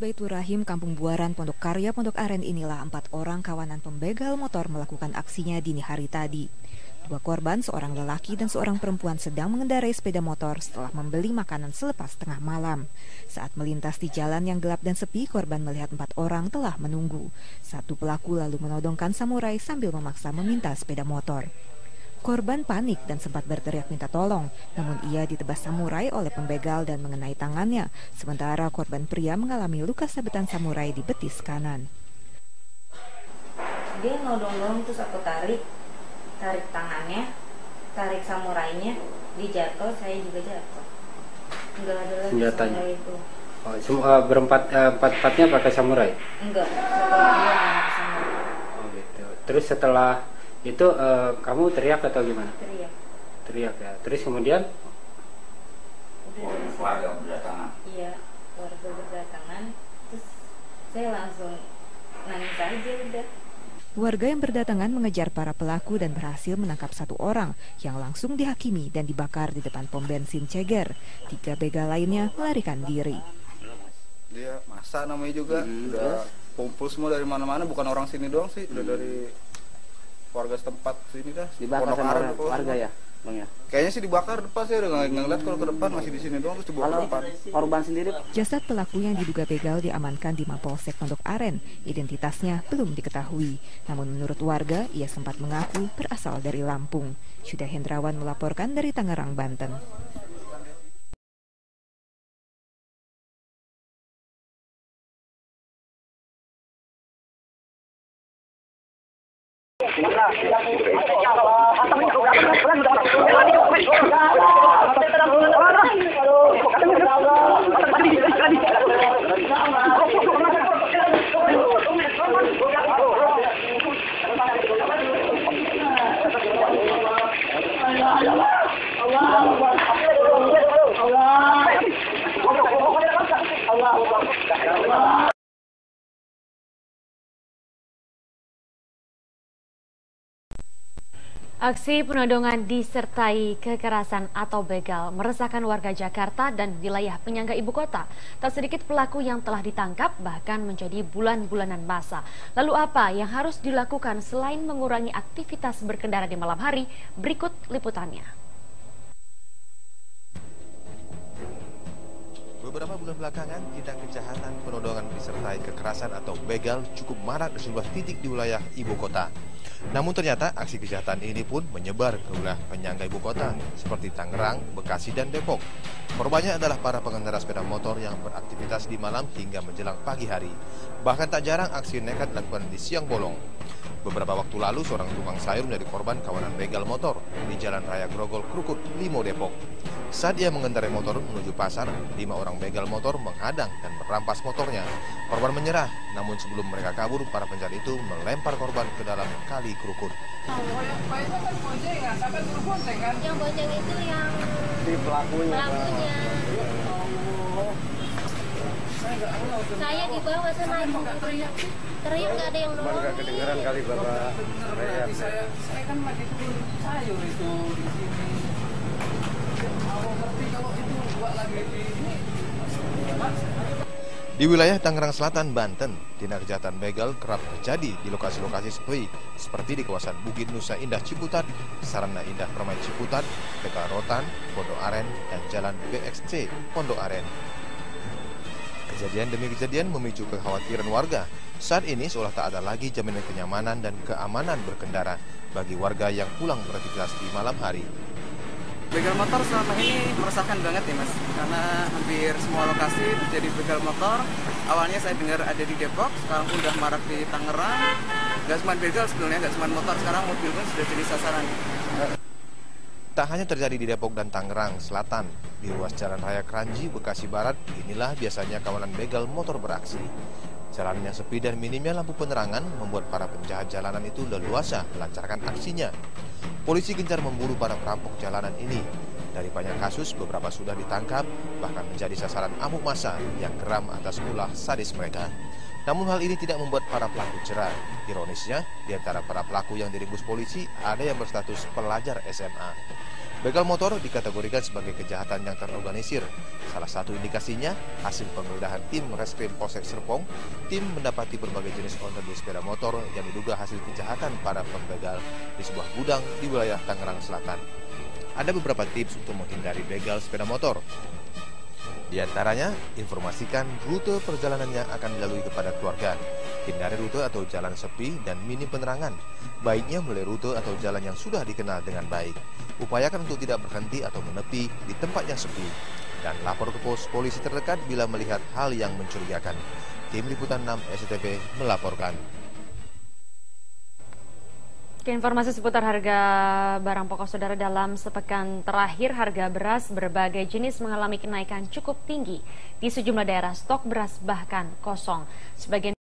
Baitur Rahim, Kampung Buaran, Pondok Karya, Pondok Aren inilah 4 orang kawanan pembegal motor melakukan aksinya dini hari tadi. 2 korban, seorang lelaki dan seorang perempuan sedang mengendarai sepeda motor setelah membeli makanan selepas tengah malam. Saat melintas di jalan yang gelap dan sepi, korban melihat 4 orang telah menunggu. Satu pelaku lalu menodongkan samurai sambil memaksa meminta sepeda motor. Korban panik dan sempat berteriak minta tolong, namun ia ditebas samurai oleh pembegal dan mengenai tangannya, sementara korban pria mengalami luka sabetan samurai di betis kanan. Dia nodong-nodong, terus aku tarik tangannya, tarik samurainya, dia jatuh, saya juga jatuh. Enggak ada lagi samurai itu. Oh, semua empat-empatnya pakai samurai? Enggak, satu orang pakai samurai. Oh gitu. Terus setelah itu kamu teriak atau gimana? Teriak ya. Terus kemudian? Warga berdatangan. Iya, warga berdatangan. Terus saya langsung nangis aja udah. Warga yang berdatangan mengejar para pelaku dan berhasil menangkap 1 orang yang langsung dihakimi dan dibakar di depan pom bensin Ceger. 3 begal lainnya melarikan diri. Dia masa namanya juga, udah kumpul semua dari mana-mana, bukan orang sini doang sih, udah dari warga setempat sini dah. Dibakar sama warga ya, Bang ya? Kayaknya sih dibakar depan, saya udah nggak ngeliat kalau ke depan, masih di sini doang terus dibawa ke depan. Korban sendiri? Jasad pelaku yang diduga begal diamankan di Mapolsek Pondok Aren. Identitasnya belum diketahui. Namun menurut warga, ia sempat mengaku berasal dari Lampung. Syuda Hendrawan melaporkan dari Tangerang, Banten. Aksi penodongan disertai kekerasan atau begal meresahkan warga Jakarta dan wilayah penyangga ibu kota. Tak sedikit pelaku yang telah ditangkap bahkan menjadi bulan-bulanan masa. Lalu apa yang harus dilakukan selain mengurangi aktivitas berkendara di malam hari? Berikut liputannya. Beberapa bulan belakangan, tindak kejahatan penodongan disertai kekerasan atau begal cukup marak di sejumlah titik di wilayah ibu kota. Namun ternyata aksi kejahatan ini pun menyebar ke wilayah penyangga ibu kota seperti Tangerang, Bekasi, dan Depok. Korbannya adalah para pengendara sepeda motor yang beraktivitas di malam hingga menjelang pagi hari. Bahkan tak jarang aksi nekat dilakukan di siang bolong. Beberapa waktu lalu seorang tukang sayur menjadi korban kawanan begal motor di Jalan Raya Grogol Krukut, Limo, Depok. Saat ia mengendarai motor menuju pasar, 5 orang begal motor menghadang dan merampas motornya. Korban menyerah, namun sebelum mereka kabur, para pencari itu melempar korban ke dalam kali Krukut. Yang bonceng itu yang Di pelakunya. Saya di bawah sana teriak nggak ada yang nolongin. Nggak kedengeran kali Bapak. Saya kan lagi turun sayur itu di sini. Kalau ngerti kalau itu buat lagi di ini. Di wilayah Tangerang Selatan, Banten, tindak kejahatan begal kerap terjadi di lokasi-lokasi sepi seperti di kawasan Bukit Nusa Indah Ciputat, Sarana Indah Permai Ciputat, Tegal Rotan, Pondok Aren, dan Jalan BXC Pondok Aren. Kejadian demi kejadian memicu kekhawatiran warga. Saat ini seolah tak ada lagi jaminan kenyamanan dan keamanan berkendara bagi warga yang pulang beraktivitas di malam hari. Begal motor selama ini meresahkan banget ya Mas, karena hampir semua lokasi terjadi begal motor. Awalnya saya dengar ada di Depok, sekarang pun udah marak di Tangerang. Gak cuma begal sebenarnya, gak cuma motor, sekarang mobil pun sudah jadi sasaran. Tak hanya terjadi di Depok dan Tangerang Selatan, di ruas Jalan Raya Kranji, Bekasi Barat, inilah biasanya kawanan begal motor beraksi. Jalan yang sepi dan minimnya lampu penerangan membuat para penjahat jalanan itu leluasa melancarkan aksinya. Polisi gencar memburu para perampok jalanan ini. Dari banyak kasus, beberapa sudah ditangkap, bahkan menjadi sasaran amuk massa yang geram atas ulah sadis mereka. Namun hal ini tidak membuat para pelaku jerah. Ironisnya, di antara para pelaku yang diringkus polisi, ada yang berstatus pelajar SMA. Begal motor dikategorikan sebagai kejahatan yang terorganisir. Salah satu indikasinya, hasil penggeledahan tim Reskrim Polsek Serpong, tim mendapati berbagai jenis onderdil sepeda motor yang diduga hasil kejahatan para pembegal di sebuah gudang di wilayah Tangerang Selatan. Ada beberapa tips untuk menghindari begal sepeda motor. Di antaranya, informasikan rute perjalanan yang akan dilalui kepada keluarga. Hindari rute atau jalan sepi dan minim penerangan. Baiknya mulai rute atau jalan yang sudah dikenal dengan baik. Upayakan untuk tidak berhenti atau menepi di tempat yang sepi. Dan lapor ke pos polisi terdekat bila melihat hal yang mencurigakan. Tim Liputan 6 SCTV melaporkan. Informasi seputar harga barang pokok saudara, dalam sepekan terakhir harga beras berbagai jenis mengalami kenaikan cukup tinggi. Di sejumlah daerah stok beras bahkan kosong. Sebagian